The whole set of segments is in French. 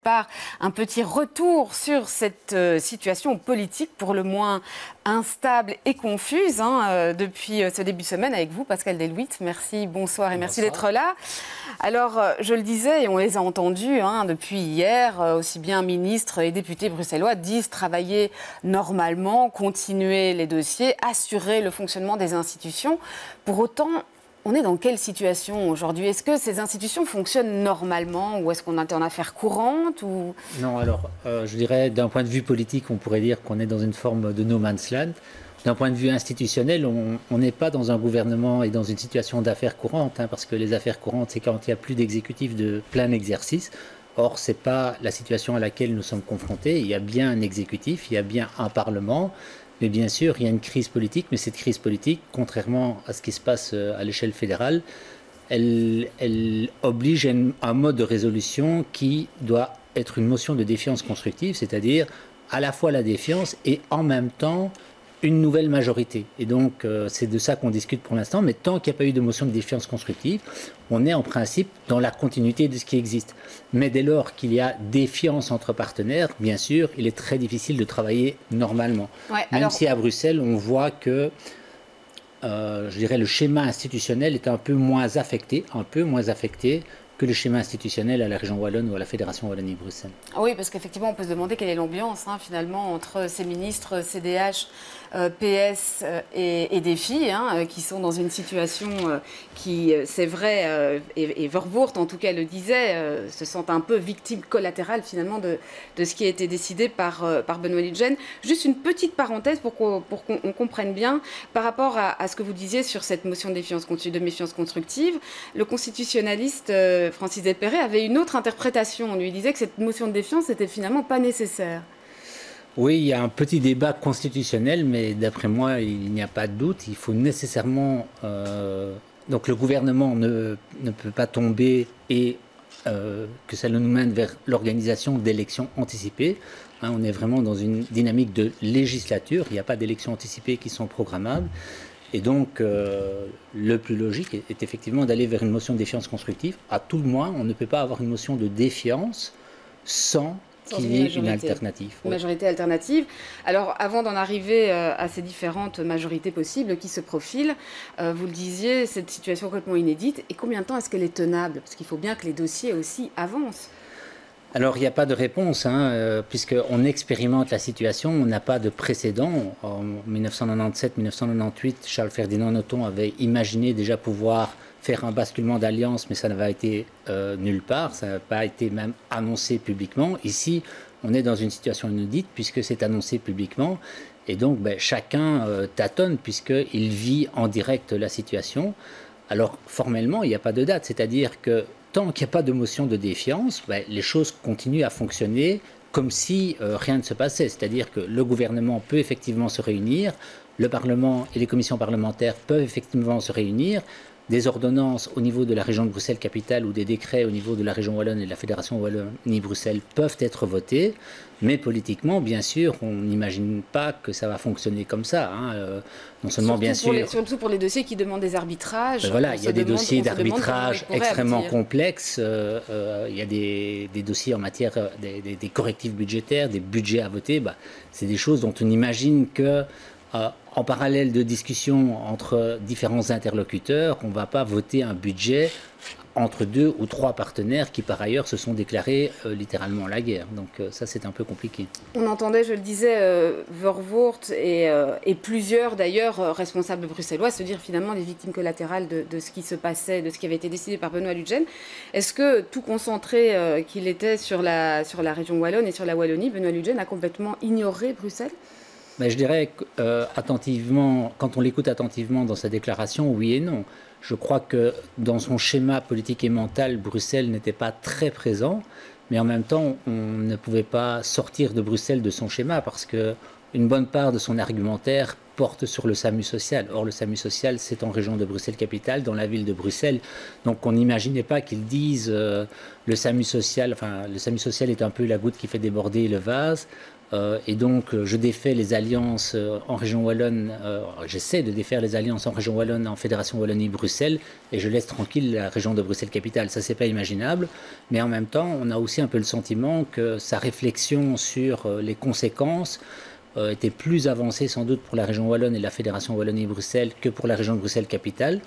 part un petit retour sur cette situation politique pour le moins instable et confuse depuis ce début de semaine avec vous, Pascal Delwitte. Merci, bonsoir et merci d'être là. Alors, je le disais, et on les a entendus depuis hier, aussi bien ministres et députés bruxellois disent travailler normalement, continuer les dossiers, assurer le fonctionnement des institutions. Pour autant, on est dans quelle situation aujourd'hui? Est-ce que ces institutions fonctionnent normalement ou est-ce qu'on est en affaire courante ou... Non, alors, je dirais, d'un point de vue politique, on pourrait dire qu'on est dans une forme de no man's land. D'un point de vue institutionnel, on n'est pas dans un gouvernement et dans une situation d'affaires courantes, parce que les affaires courantes, c'est quand il n'y a plus d'exécutif de plein exercice. Or, ce n'est pas la situation à laquelle nous sommes confrontés. Il y a bien un exécutif, il y a bien un parlement. Mais bien sûr, il y a une crise politique, mais cette crise politique, contrairement à ce qui se passe à l'échelle fédérale, elle oblige à un mode de résolution qui doit être une motion de défiance constructive, c'est-à-dire à la fois la défiance et en même temps une nouvelle majorité. Et donc, c'est de ça qu'on discute pour l'instant, mais tant qu'il n'y a pas eu de motion de défiance constructive, on est en principe dans la continuité de ce qui existe. Mais dès lors qu'il y a défiance entre partenaires, bien sûr, il est très difficile de travailler normalement. Ouais, Même si à Bruxelles, on voit que, je dirais, le schéma institutionnel est un peu moins affecté que le schéma institutionnel à la région Wallonne ou à la Fédération Wallonie-Bruxelles. Oui, parce qu'effectivement, on peut se demander quelle est l'ambiance, finalement, entre ces ministres CDH, PS et DEFI, qui sont dans une situation qui, c'est vrai, et Vervoort, en tout cas, le disait, se sentent un peu victimes collatérales, finalement, de ce qui a été décidé par Benoît Lutgen. Juste une petite parenthèse pour qu'on comprenne bien, par rapport à ce que vous disiez sur cette motion de méfiance constructive, le constitutionnaliste Francis Delperret avait une autre interprétation. On lui disait que cette motion de défiance n'était finalement pas nécessaire. Oui, il y a un petit débat constitutionnel, mais d'après moi, il n'y a pas de doute. Il faut nécessairement... donc le gouvernement ne peut pas tomber et que ça nous mène vers l'organisation d'élections anticipées. On est vraiment dans une dynamique de législature. Il n'y a pas d'élections anticipées qui sont programmables. Et donc, le plus logique est effectivement d'aller vers une motion de défiance constructive. À tout le moins, on ne peut pas avoir une motion de défiance sans qu'il y ait une alternative. Une majorité alternative. Alors, avant d'en arriver à ces différentes majorités possibles qui se profilent, vous le disiez, cette situation complètement inédite. Et combien de temps est-ce qu'elle est tenable? Parce qu'il faut bien que les dossiers aussi avancent. Alors, il n'y a pas de réponse, puisqu'on expérimente la situation, on n'a pas de précédent. En 1997-1998, Charles-Ferdinand Nothomb avait imaginé déjà pouvoir faire un basculement d'alliance, mais ça n'avait été nulle part, ça n'a pas été même annoncé publiquement. Ici, on est dans une situation inédite, puisque c'est annoncé publiquement, et donc chacun tâtonne, puisqu'il vit en direct la situation. Alors, formellement, il n'y a pas de date, c'est-à-dire que tant qu'il n'y a pas de motion de défiance, les choses continuent à fonctionner comme si rien ne se passait. C'est-à-dire que le gouvernement peut effectivement se réunir, le Parlement et les commissions parlementaires peuvent effectivement se réunir, des ordonnances au niveau de la région de Bruxelles-Capitale ou des décrets au niveau de la région Wallonne et de la Fédération Wallonie-Bruxelles peuvent être votés, mais politiquement, bien sûr, on n'imagine pas que ça va fonctionner comme ça. Non seulement, surtout bien sûr... surtout pour les dossiers qui demandent des arbitrages. Voilà, il y a des dossiers d'arbitrage extrêmement complexes, il y a des dossiers en matière des correctifs budgétaires, des budgets à voter. C'est des choses dont on imagine que... en parallèle de discussions entre différents interlocuteurs, on ne va pas voter un budget entre 2 ou 3 partenaires qui par ailleurs se sont déclarés littéralement la guerre. Donc ça c'est un peu compliqué. On entendait, je le disais, Vervoort et plusieurs d'ailleurs responsables bruxellois se dire finalement les victimes collatérales de ce qui se passait, de ce qui avait été décidé par Benoît Lutgen. Est-ce que tout concentré qu'il était sur la région Wallonne et sur la Wallonie, Benoît Lutgen a complètement ignoré Bruxelles ? Mais je dirais attentivement, quand on l'écoute attentivement dans sa déclaration, oui et non. Je crois que dans son schéma politique et mental, Bruxelles n'était pas très présent, mais en même temps, on ne pouvait pas sortir de Bruxelles de son schéma parce que une bonne part de son argumentaire porte sur le SAMU social. Or, le SAMU social, c'est en région de Bruxelles-Capitale, dans la ville de Bruxelles. Donc, on n'imaginait pas qu'ils disent le SAMU social, enfin, le SAMU social est un peu la goutte qui fait déborder le vase. Et donc, je défais les alliances en région wallonne, j'essaie de défaire les alliances en région wallonne, en Fédération Wallonie-Bruxelles, et je laisse tranquille la région de Bruxelles-Capitale. Ça, c'est pas imaginable. Mais en même temps, on a aussi un peu le sentiment que sa réflexion sur les conséquences était plus avancée sans doute pour la région wallonne et la Fédération Wallonie-Bruxelles que pour la région de Bruxelles-Capitale.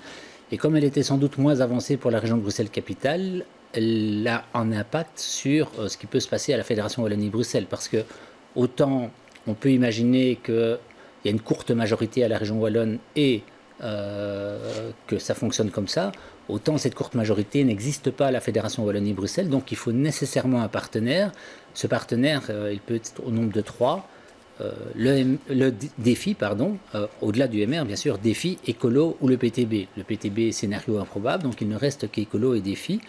Et comme elle était sans doute moins avancée pour la région de Bruxelles-Capitale, elle a un impact sur ce qui peut se passer à la Fédération Wallonie-Bruxelles, parce que autant on peut imaginer qu'il y a une courte majorité à la région wallonne et que ça fonctionne comme ça, autant cette courte majorité n'existe pas à la Fédération Wallonie-Bruxelles, donc il faut nécessairement un partenaire. Ce partenaire, il peut être au nombre de 3. Le défi, au-delà du MR, bien sûr, défi, écolo ou le PTB. Le PTB, scénario improbable, donc il ne reste qu'écolo et défi.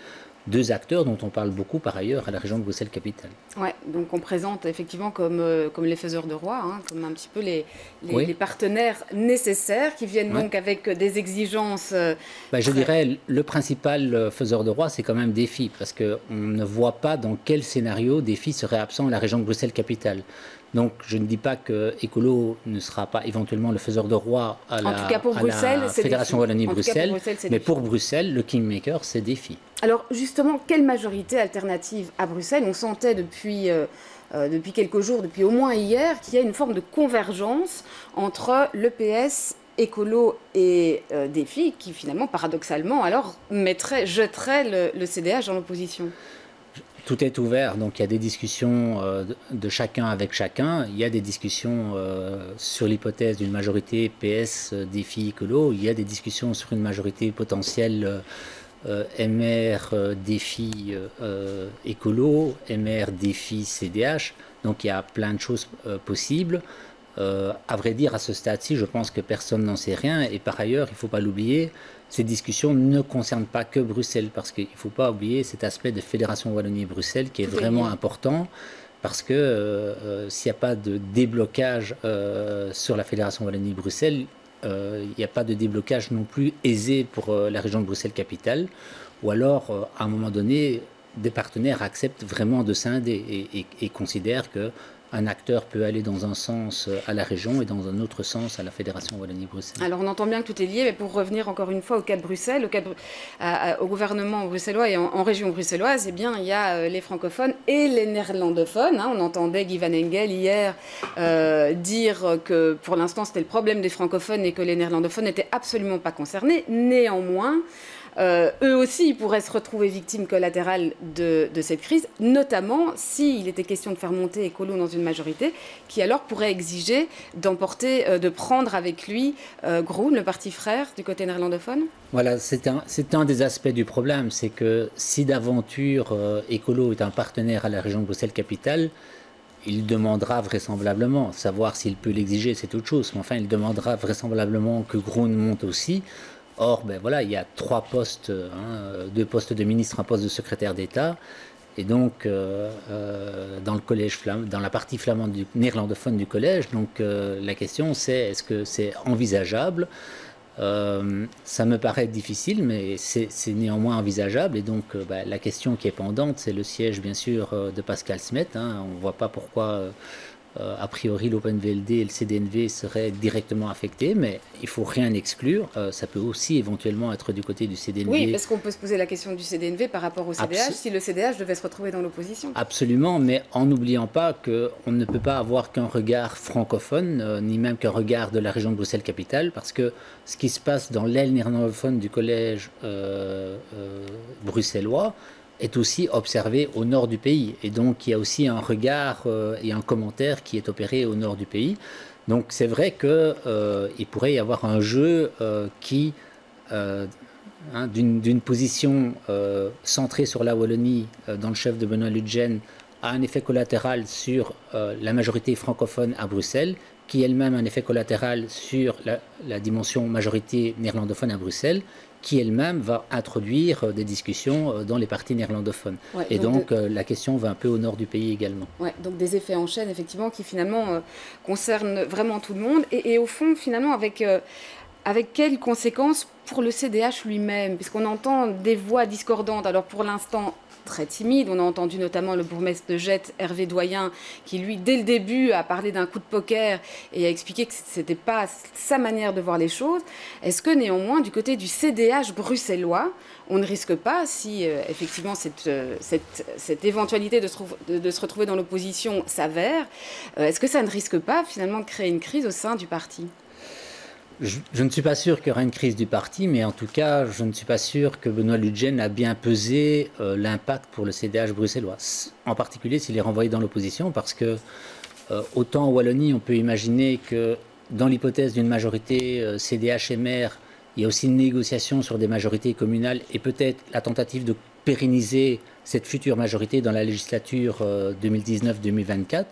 2 acteurs dont on parle beaucoup par ailleurs à la région de Bruxelles-Capitale. Ouais, donc on présente effectivement comme les faiseurs de roi, hein, comme un petit peu les partenaires nécessaires qui viennent donc avec des exigences. Je dirais le principal faiseur de roi, c'est quand même Défi, parce qu'on ne voit pas dans quel scénario Défi serait absent à la région de Bruxelles-Capitale. Donc, je ne dis pas que Écolo ne sera pas éventuellement le faiseur de roi à la Fédération Wallonie-Bruxelles, mais pour Bruxelles, le kingmaker, c'est Défi. Alors, justement, quelle majorité alternative à Bruxelles? On sentait depuis quelques jours, depuis au moins hier, qu'il y a une forme de convergence entre le PS, Écolo et Défi, qui finalement, paradoxalement, alors jetterait le CDH dans l'opposition. Tout est ouvert, donc il y a des discussions de chacun avec chacun. Il y a des discussions sur l'hypothèse d'une majorité PS, Défi, Écolo. Il y a des discussions sur une majorité potentielle MR, Défi, Écolo, MR, Défi, CDH. Donc il y a plein de choses possibles. À vrai dire, à ce stade-ci, je pense que personne n'en sait rien. Et par ailleurs, il ne faut pas l'oublier, ces discussions ne concernent pas que Bruxelles, parce qu'il ne faut pas oublier cet aspect de Fédération Wallonie-Bruxelles qui est vraiment important, parce que s'il n'y a pas de déblocage sur la Fédération Wallonie-Bruxelles, il n'y a pas de déblocage non plus aisé pour la région de Bruxelles-Capitale, ou alors, à un moment donné, des partenaires acceptent vraiment de scinder et considèrent que un acteur peut aller dans un sens à la région et dans un autre sens à la Fédération Wallonie-Bruxelles. Alors on entend bien que tout est lié, mais pour revenir encore une fois au cas de Bruxelles, au gouvernement bruxellois et en région bruxelloise, eh bien, il y a les francophones et les néerlandophones. Hein. On entendait Guy Van Engel hier dire que pour l'instant c'était le problème des francophones et que les néerlandophones n'étaient absolument pas concernés. Néanmoins, eux aussi ils pourraient se retrouver victimes collatérales de cette crise, notamment s'il était question de faire monter Écolo dans une majorité, qui alors pourrait exiger de prendre avec lui Groen, le parti frère du côté néerlandophone. Voilà, c'est un des aspects du problème, c'est que si d'aventure Écolo est un partenaire à la région de Bruxelles-Capitale, il demandera vraisemblablement, savoir s'il peut l'exiger, c'est autre chose, mais enfin il demandera vraisemblablement que Groen monte aussi. Or, il y a 3 postes, 2 postes de ministre, un poste de secrétaire d'État. Et donc, dans le collège dans la partie flamande néerlandophone du collège, donc la question c'est est-ce que c'est envisageable? Ça me paraît difficile, mais c'est néanmoins envisageable. Et donc, la question qui est pendante, c'est le siège, bien sûr, de Pascal Smet. On ne voit pas pourquoi a priori l'OpenVLD et le CDNV seraient directement affectés, mais il ne faut rien exclure. Ça peut aussi éventuellement être du côté du CDNV. Oui, parce qu'on peut se poser la question du CDNV par rapport au CDH, si le CDH devait se retrouver dans l'opposition. Absolument, mais en n'oubliant pas qu'on ne peut pas avoir qu'un regard francophone, ni même qu'un regard de la région de Bruxelles-Capitale, parce que ce qui se passe dans l'aile néerlandophone du collège bruxellois est aussi observé au nord du pays. Et donc, il y a aussi un regard et un commentaire qui est opéré au nord du pays. Donc, c'est vrai qu'il pourrait y avoir un jeu qui, d'une position centrée sur la Wallonie, dans le chef de Benoît Lutgen, a un effet collatéral sur la majorité francophone à Bruxelles, qui elle-même a un effet collatéral sur la dimension majorité néerlandophone à Bruxelles, qui elle-même va introduire des discussions dans les partis néerlandophones. Ouais, et donc la question va un peu au nord du pays également. Ouais, donc des effets en chaîne, effectivement, qui finalement concernent vraiment tout le monde. Et au fond, finalement, avec quelles conséquences pour le CDH lui-même? Puisqu'on entend des voix discordantes. Alors pour l'instant, très timide. On a entendu notamment le bourgmestre de Jette, Hervé Doyen, qui lui, dès le début, a parlé d'un coup de poker et a expliqué que ce n'était pas sa manière de voir les choses. Est-ce que néanmoins, du côté du CDH bruxellois, on ne risque pas, si effectivement cette éventualité de se retrouver dans l'opposition s'avère, est-ce que ça ne risque pas finalement de créer une crise au sein du parti ? Je ne suis pas sûr qu'il y aura une crise du parti, mais en tout cas, je ne suis pas sûr que Benoît Lutgen a bien pesé l'impact pour le CDH bruxellois, en particulier s'il est renvoyé dans l'opposition, parce que autant en Wallonie, on peut imaginer que dans l'hypothèse d'une majorité CDH-MR, il y a aussi une négociation sur des majorités communales et peut-être la tentative de pérenniser cette future majorité dans la législature 2019-2024.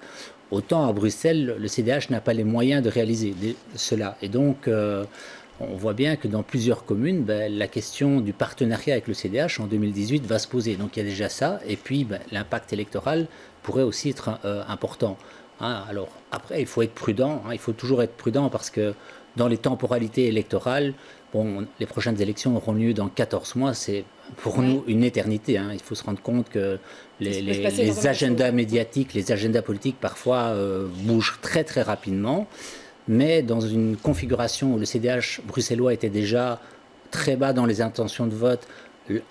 Autant à Bruxelles, le CDH n'a pas les moyens de réaliser cela. Et donc, on voit bien que dans plusieurs communes, la question du partenariat avec le CDH en 2018 va se poser. Donc, il y a déjà ça. Et puis, l'impact électoral pourrait aussi être important. Alors, après, il faut être prudent. Il faut toujours être prudent parce que dans les temporalités électorales, les prochaines élections auront lieu dans 14 mois. C'est pour nous une éternité. Il faut se rendre compte que les agendas médiatiques, les agendas politiques parfois bougent très très rapidement. Mais dans une configuration où le CDH bruxellois était déjà très bas dans les intentions de vote,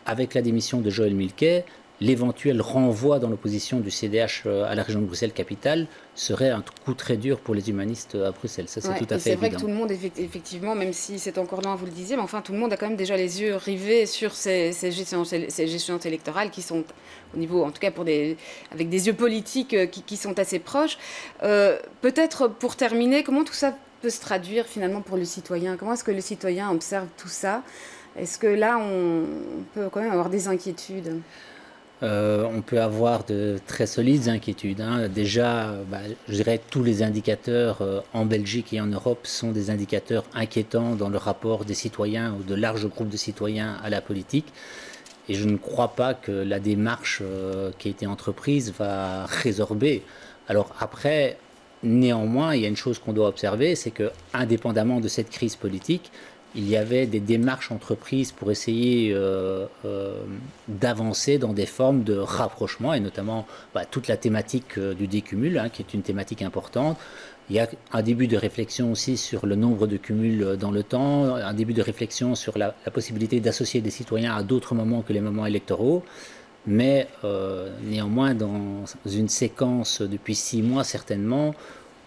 avec la démission de Joël Milquet, l'éventuel renvoi dans l'opposition du CDH à la région de Bruxelles-Capitale serait un coup très dur pour les humanistes à Bruxelles. Ça, c'est tout à fait évident. C'est vrai que tout le monde, effectivement, même si c'est encore loin, vous le disiez, mais enfin, tout le monde a quand même déjà les yeux rivés sur ces échéances électorales qui sont, au niveau, en tout cas, avec des yeux politiques qui sont assez proches. Peut-être, pour terminer, comment tout ça peut se traduire, finalement, pour le citoyen? Comment est-ce que le citoyen observe tout ça? Est-ce que là, on peut quand même avoir des inquiétudes? On peut avoir de très solides inquiétudes. Déjà, je dirais que tous les indicateurs en Belgique et en Europe sont des indicateurs inquiétants dans le rapport des citoyens ou de larges groupes de citoyens à la politique. Et je ne crois pas que la démarche qui a été entreprise va résorber. Alors après, néanmoins, il y a une chose qu'on doit observer, c'est que indépendamment de cette crise politique, il y avait des démarches entreprises pour essayer d'avancer dans des formes de rapprochement, et notamment toute la thématique du décumul, qui est une thématique importante. Il y a un début de réflexion aussi sur le nombre de cumuls dans le temps, un début de réflexion sur la possibilité d'associer des citoyens à d'autres moments que les moments électoraux. Mais néanmoins, dans une séquence depuis 6 mois certainement,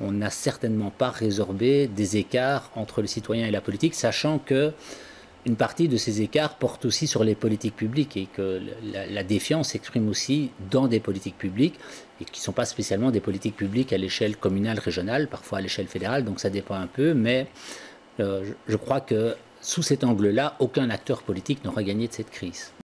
on n'a certainement pas résorbé des écarts entre le citoyen et la politique, sachant qu'une partie de ces écarts porte aussi sur les politiques publiques et que la défiance s'exprime aussi dans des politiques publiques et qui ne sont pas spécialement des politiques publiques à l'échelle communale, régionale, parfois à l'échelle fédérale, donc ça dépend un peu, mais je crois que sous cet angle-là, aucun acteur politique n'aura gagné de cette crise.